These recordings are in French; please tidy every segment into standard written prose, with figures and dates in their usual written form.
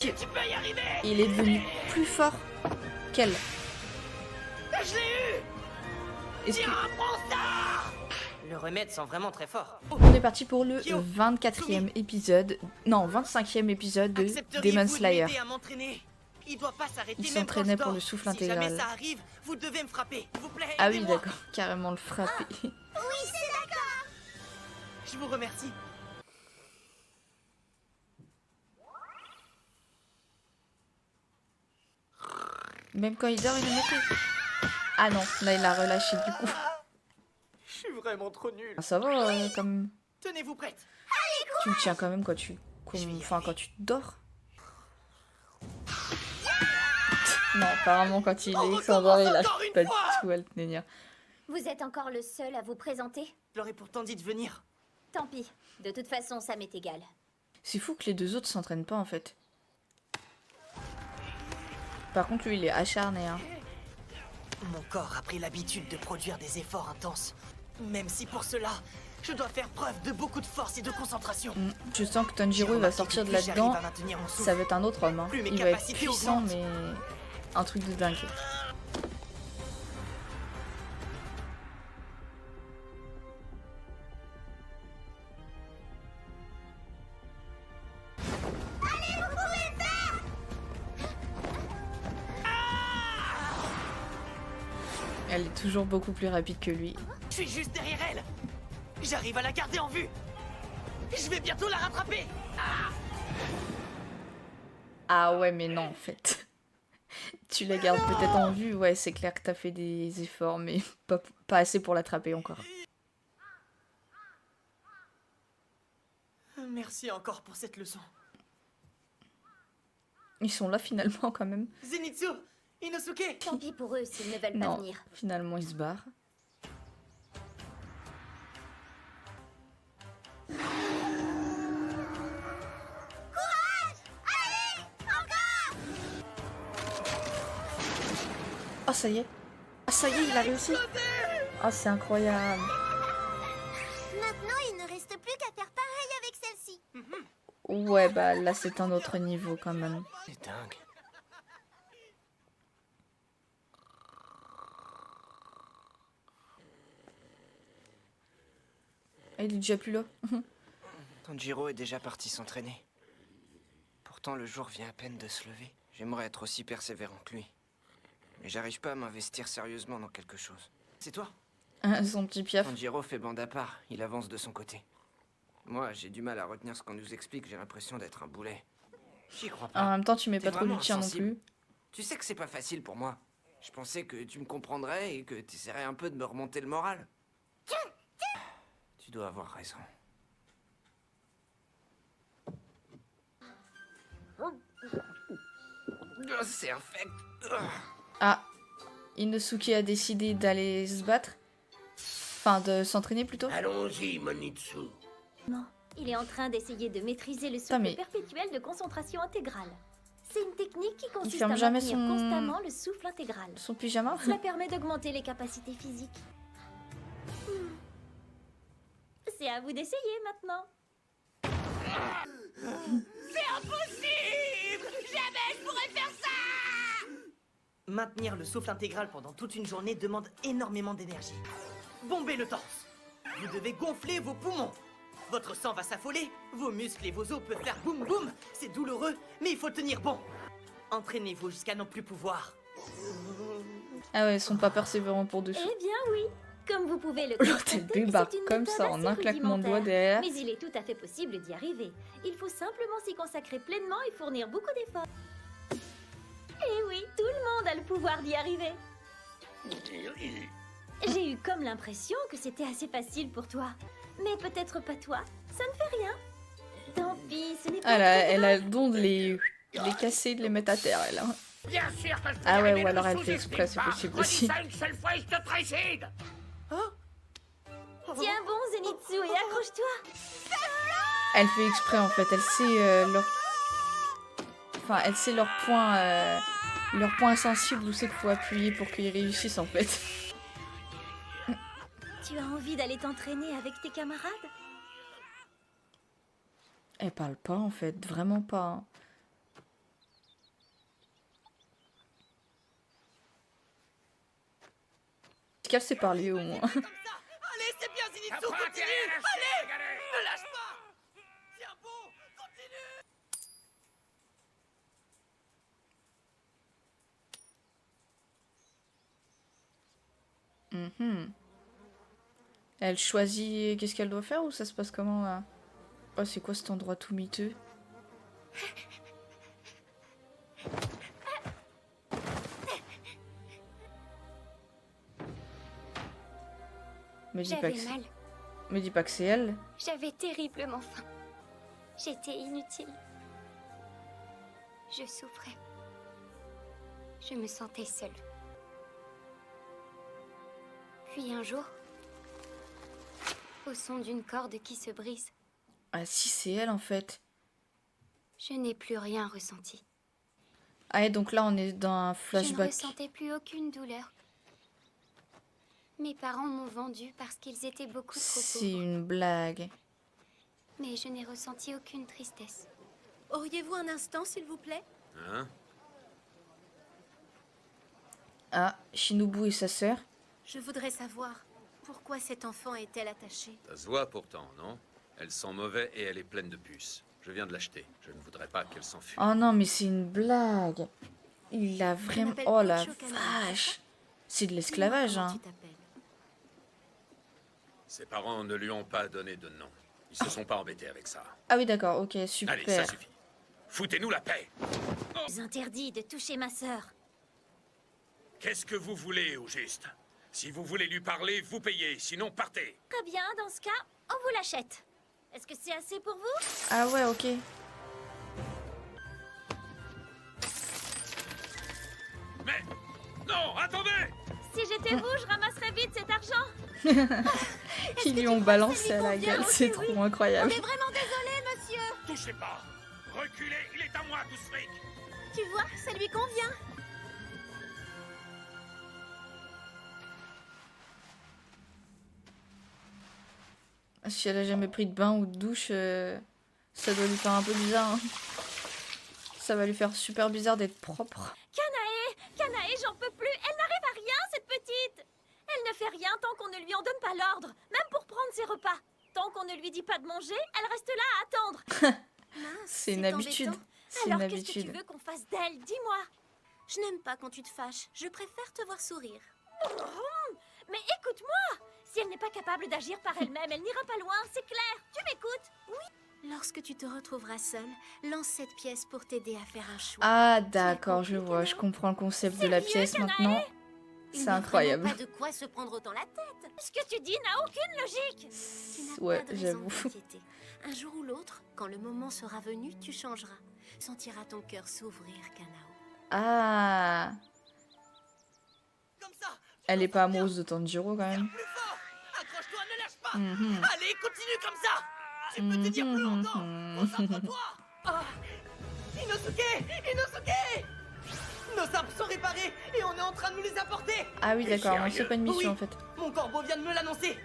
Tu peux y arriver. Il est devenu plus fort qu'elle. Je l'ai eu. Est-ce que... Tiens, prends ça. Le remède sent vraiment très fort. On est parti pour le 24e épisode, non 25e épisode de Demon Slayer. Il doit pas s'arrêter. Il s'entraînait pour le souffle intégral. Si jamais ça arrive, vous devez me frapper, s'il vous plaît. Ah oui d'accord, carrément le frapper. Oui, c'est d'accord. Je vous remercie. Même quand il dort, il le mettait. Ah non, là il l'a relâché du coup. Je suis vraiment trop nul. Ah, ça va comme... Tenez-vous prête. Tu le tiens quand même quand tu... Enfin quand tu dors. Non, apparemment quand il est s'endort, il a pas du tout à le tenir. Vous êtes encore le seul à vous présenter? Je leur ai pourtant dit de venir. Tant pis. De toute façon, ça m'est égal. C'est fou que les deux autres s'entraînent pas en fait. Par contre lui il est acharné hein. Mon corps a pris l'habitude de produire des efforts intenses. Même si pour cela, je dois faire preuve de beaucoup de force et de concentration. Je sens que Tanjiro il va sortir de là-dedans. Ça va être un autre homme hein. Il va être puissant mais... un truc de dingue. Elle est toujours beaucoup plus rapide que lui. Je suis juste derrière elle. J'arrive à la garder en vue. Je vais bientôt la rattraper. Ah ouais mais non en fait. Tu la gardes peut-être en vue, ouais c'est clair que t'as fait des efforts mais pas assez pour l'attraper encore. Merci encore pour cette leçon. Ils sont là finalement quand même. Zenitsu, Inosuke. Tant pis pour eux s'ils ne veulent pas Non, venir. finalement ils se barrent. Oh ça y est. Ah ça y est, il a réussi. Oh c'est incroyable. Maintenant, il ne reste plus qu'à faire pareil avec celle-ci. Ouais bah là c'est un autre niveau quand même. C'est dingue. Ah, il est déjà plus là. Tanjiro est déjà parti s'entraîner. Pourtant, le jour vient à peine de se lever. J'aimerais être aussi persévérant que lui. Mais j'arrive pas à m'investir sérieusement dans quelque chose. C'est toi? Son petit piaf. Tanjiro fait bande à part, il avance de son côté. Moi, j'ai du mal à retenir ce qu'on nous explique, j'ai l'impression d'être un boulet. J'y crois pas. En même temps tu mets T'es pas trop vraiment du tien non insensible. plus. Tu sais que c'est pas facile pour moi. Je pensais que tu me comprendrais et que tu essaierais un peu de me remonter le moral. Tu dois avoir raison. C'est infect. Ah, Inosuke a décidé d'aller se battre. Enfin, de s'entraîner plutôt. Allons-y, Monitsu. Non, il est en train d'essayer de maîtriser le Putain, souffle mais- perpétuel de concentration intégrale. C'est une technique qui consiste ferme à jamais maintenir son- constamment le souffle intégral. Son pyjama. Cela permet d'augmenter les capacités physiques. C'est à vous d'essayer maintenant. Maintenir le souffle intégral pendant toute une journée demande énormément d'énergie. Bombez le torse. Vous devez gonfler vos poumons. Votre sang va s'affoler, vos muscles et vos os peuvent faire boum boum. C'est douloureux, mais il faut tenir bon. Entraînez-vous jusqu'à n'en plus pouvoir. Ah ouais, ils sont pas persévérants pour dessous. Eh bien oui, comme vous pouvez le L'autre, constater, elle débarque c'est une comme méthode ça, en assez un claquement de doigts rudimentaire. derrière. Mais il est tout à fait possible d'y arriver. Il faut simplement s'y consacrer pleinement et fournir beaucoup d'efforts. Et oui, tout le monde a le pouvoir d'y arriver. J'ai eu comme l'impression que c'était assez facile pour toi. Mais peut-être pas toi, ça ne fait rien. Tant pis, ce n'est pas très Elle grave. a le don de les casser, de les mettre à terre, elle. Hein. Bien sûr que je peux Ah y ouais, arriver, ou alors ne elle fait sous-estime exprès, c'est pas. possible Redis aussi. ça une seule fois et je te tricide. Tiens bon, Zenitsu, et accroche-toi. Elle fait exprès en fait, elle sait leur... Enfin, elle sait leur point sensible où c'est qu'il faut appuyer pour qu'ils réussissent en fait. Tu as envie d'aller t'entraîner avec tes camarades? Elle parle pas en fait, vraiment pas. Hein. qu'elle sait parler au moins. Comme ça. Allez, c'est bien, Zenitsu, continue. Allez, ne lâche pas. Tiens bon, continue. Mhm. Elle choisit qu'est-ce qu'elle doit faire ou ça se passe comment là? Oh, c'est quoi cet endroit tout miteux? Me dis pas J'avais que c'est... mal. Me dis pas que c'est elle. J'avais terriblement faim. J'étais inutile. Je souffrais. Je me sentais seule. Puis un jour, au son d'une corde qui se brise, Ah si, c'est elle en fait. je n'ai plus rien ressenti. Ah et donc là on est dans un Je ne flashback. ressentais plus aucune douleur. Mes parents m'ont vendue parce qu'ils étaient beaucoup trop C'est pauvres. une blague. Mais je n'ai ressenti aucune tristesse. Auriez-vous un instant, s'il vous plaît? Hein? Ah, Shinobu et sa sœur. Je voudrais savoir pourquoi cet enfant est-elle attachée? Ça se voit pourtant, non? Elle sent mauvais et elle est pleine de puces. Je viens de l'acheter. Je ne voudrais pas qu'elle s'enfuit. Oh non mais c'est une blague. Il a vraiment... m'appelle Oh la Pocho Kaname. vache. C'est de l'esclavage Dis-moi hein. comment tu t'appelles. Ses parents ne lui ont pas donné de nom. Ils se sont pas embêtés avec ça. Ah oui d'accord, ok, Allez, super. ça suffit. Foutez-nous la paix. Je vous interdis de toucher ma sœur. Qu'est-ce que vous voulez, au juste? Si vous voulez lui parler, vous payez. Sinon, partez. Très bien, dans ce cas, on vous l'achète. Est-ce que c'est assez pour vous? Ah ouais, ok. Mais... Non, attendez! Si j'étais vous, je ramasserais vite cet argent. Ils lui ont balancé à la gueule, c'est trop incroyable. Vraiment désolé, monsieur. Touchez pas! Reculez, il est à moi, tout ce fric! Tu vois, ça lui convient. Si elle a jamais pris de bain ou de douche, ça doit lui faire un peu bizarre. Hein. Ça va lui faire super bizarre d'être propre. Kanae, j'en peux plus. Elle n'arrive à rien, cette petite. Elle ne fait rien tant qu'on ne lui en donne pas l'ordre, même pour prendre ses repas. Tant qu'on ne lui dit pas de manger, elle reste là à attendre. Mince, C'est une habitude. embêtant. C'est une Alors qu'est-ce que tu habitude. veux qu'on fasse d'elle? Dis-moi. Je n'aime pas quand tu te fâches. Je préfère te voir sourire. Mais écoute-moi. Si elle n'est pas capable d'agir par elle-même, elle n'ira pas loin, c'est clair. Tu m'écoutes? Oui. Lorsque tu te retrouveras seule, lance cette pièce pour t'aider à faire un choix. Ah d'accord, je vois, je comprends le concept de la pièce maintenant. Il C'est n'y a incroyable. vraiment pas de quoi se prendre autant la tête. Ce que tu dis n'a aucune logique. Tu n'as Ouais, pas de raison j'avoue. de t'inquiéter. Un jour ou l'autre, quand le moment sera venu, tu changeras. Sentiras ton cœur s'ouvrir, Kanao. Ah, Comme ça. elle est pas amoureuse de Tanjiro quand même. Plus fort. Accroche-toi, ne lâche pas. Mhm. Allez, continue comme ça. Tu peux te dire plus longtemps. Concentre-toi. Ah. Inosuke. Nos arbres sont réparés et on est en train de nous les apporter. Ah oui T'es d'accord, non, sérieux? c'est pas une mission Oui. en fait. Mon corbeau vient de me l'annoncer.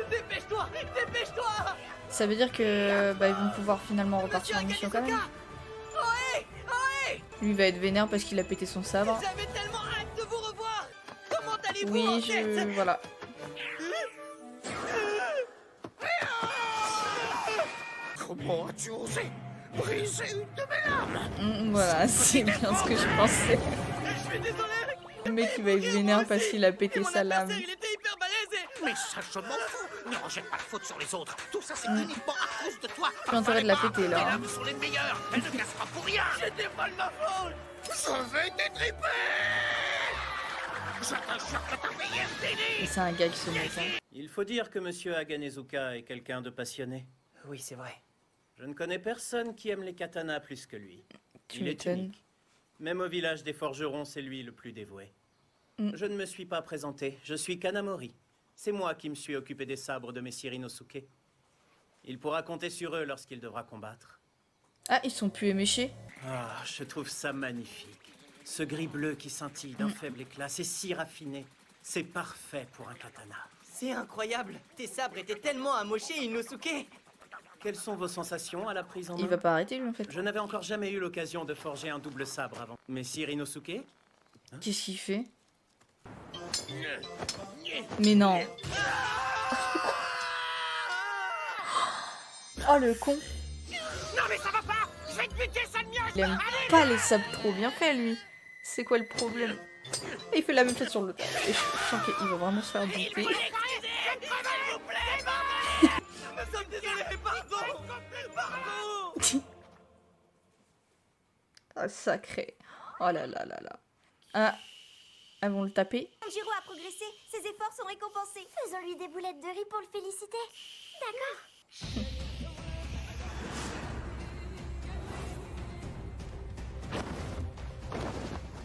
Dépêche-toi. Ça veut dire que bah, ils vont pouvoir finalement repartir en Monsieur mission quand même. Akanezuka. Ohé. Lui va être vénère parce qu'il a pété son sabre. J'avais tellement hâte de vous revoir. Comment allez-vous Oui, en tête? voilà. Comment as-tu osé briser une de mes lames? Voilà, c'est bien ce que je pensais. Je suis désolé. Le mec il va être vénère parce qu'il a pété Mon sa lame. adversaire, il était hyper balèze et... Mais ça, je m'en fous. Ne rejette pas la faute sur les autres. Tout ça, c'est uniquement à cause de toi. J'ai intérêt de la péter, là, Les hein. lames sont les meilleures. Elles ne cassent pas pour rien. C'était pas de ma faute. Je vais t'étriper. Je te jure que ta vie est Et finie. c'est un gag ce mec. Hein. Il faut dire que Monsieur Aganezuka est quelqu'un de passionné. Oui, c'est vrai. Je ne connais personne qui aime les katanas plus que lui. Tu Il est m'étonnes. unique. Même au village des forgerons, c'est lui le plus dévoué. Je ne me suis pas présenté. Je suis Kanamori. C'est moi qui me suis occupé des sabres de Messire Inosuke. Il pourra compter sur eux lorsqu'il devra combattre. Ah, ils sont plus éméchés. Ah, je trouve ça magnifique. Ce gris bleu qui scintille d'un faible éclat, c'est si raffiné. C'est parfait pour un katana. C'est incroyable. Tes sabres étaient tellement amochés, Inosuke. Quelles sont vos sensations à la prise en main? Il va pas arrêter lui en fait. Je n'avais encore jamais eu l'occasion de forger un double sabre avant. Messire Inosuke? Qu'est-ce qu'il fait? Mais non. Oh le con. Non mais ça va pas. Je vais te buter, sale mioche. Il aime pas les sabres trop bien fait lui. C'est quoi le problème? Et il fait la même chose sur le tas. Et je sens qu'il va vraiment se faire buter. Nous sommes désolés, pardon. Pardon. Ah, sacré. Oh là là là là. Ah, elles vont le taper. Tanjiro a progressé, ses efforts sont récompensés. Faisons-lui des boulettes de riz pour le féliciter. D'accord.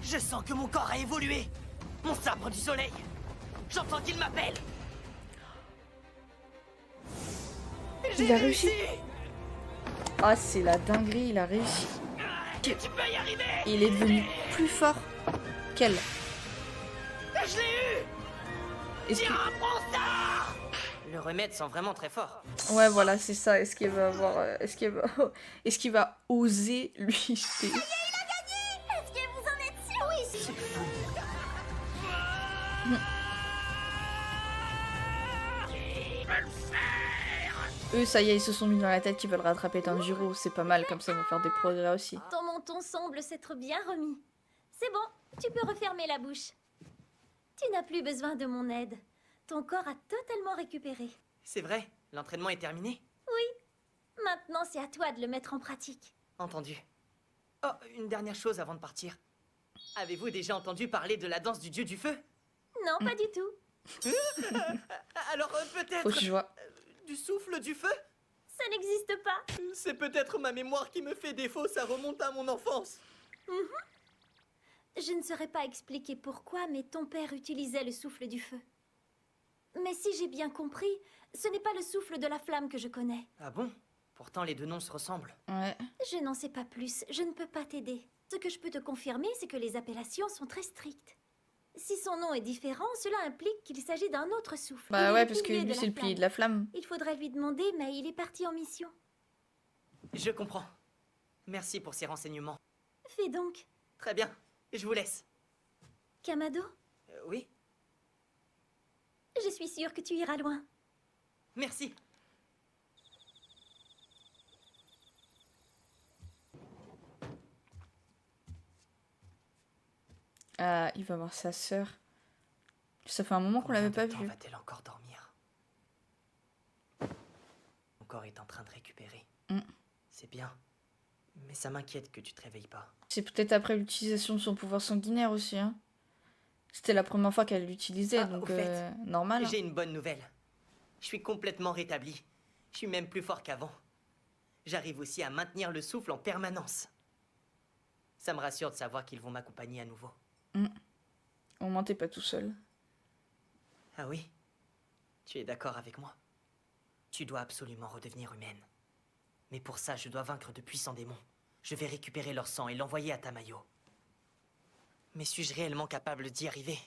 Je sens que mon corps a évolué. Mon sabre du soleil. J'entends qu'il m'appelle. Il a réussi. Ah, c'est la dinguerie, il a réussi. Tu peux y arriver. Et il est devenu plus fort qu'elle. Je l'ai eu. Est-ce que... Tiens, prends ça. Le remède sent vraiment très fort. Ouais, voilà, c'est ça. Est-ce qu'il va avoir... Est-ce qu'il va oser lui jeter? Est-ce que vous en êtes sûr? Oui. Eux, ça y est, ils se sont mis dans la tête qu'ils veulent rattraper Tanjiro. C'est pas mal, comme ça, ils vont faire des progrès aussi. Ton menton semble s'être bien remis. C'est bon, tu peux refermer la bouche. Tu n'as plus besoin de mon aide. Ton corps a totalement récupéré. C'est vrai, l'entraînement est terminé. Maintenant, c'est à toi de le mettre en pratique. Entendu. Oh, une dernière chose avant de partir. Avez-vous déjà entendu parler de la danse du dieu du feu? Non, pas du tout. Alors peut-être Faut que je vois. du souffle du feu? Ça n'existe pas. C'est peut-être ma mémoire qui me fait défaut, ça remonte à mon enfance. Je ne saurais pas expliquer pourquoi, mais ton père utilisait le souffle du feu. Mais si j'ai bien compris, ce n'est pas le souffle de la flamme que je connais. Ah bon? Pourtant les deux noms se ressemblent. Ouais. Je n'en sais pas plus, je ne peux pas t'aider. Ce que je peux te confirmer, c'est que les appellations sont très strictes. Si son nom est différent, cela implique qu'il s'agit d'un autre souffle. Bah Il est ouais, le parce que pilier de lui, la c'est le pilier flamme. de la flamme. Il faudrait lui demander, mais il est parti en mission. Je comprends. Merci pour ces renseignements. Fais donc. Très bien, je vous laisse. Kamado, Oui, je suis sûre que tu iras loin. merci. Ah, il va voir sa sœur. Ça fait un moment qu'on l'avait pas Combien de temps vu. va-t-elle encore dormir? Mon corps est en train de récupérer. Mm. C'est bien. Mais ça m'inquiète que tu te réveilles pas. C'est peut-être après l'utilisation de son pouvoir sanguinaire aussi, hein. C'était la première fois qu'elle l'utilisait, Ah, donc au fait, normal. Hein. J'ai une bonne nouvelle. Je suis complètement rétabli. Je suis même plus fort qu'avant. J'arrive aussi à maintenir le souffle en permanence. Ça me rassure de savoir qu'ils vont m'accompagner à nouveau. Au moins, t'es pas tout seul. Ah oui? Tu es d'accord avec moi? Tu dois absolument redevenir humaine. Mais pour ça, je dois vaincre de puissants démons. Je vais récupérer leur sang et l'envoyer à Tamayo. Mais suis-je réellement capable d'y arriver?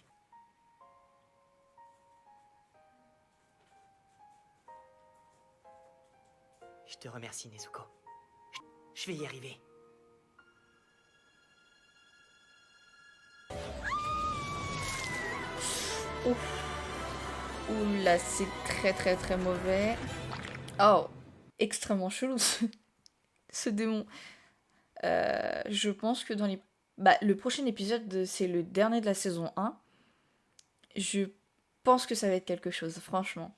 Je te remercie, Nezuko. Je vais y arriver. Oula, c'est très très très mauvais. Oh, extrêmement chelou ce démon. Je pense que dans les... Bah, le prochain épisode, c'est le dernier de la saison 1. Je pense que ça va être quelque chose, franchement.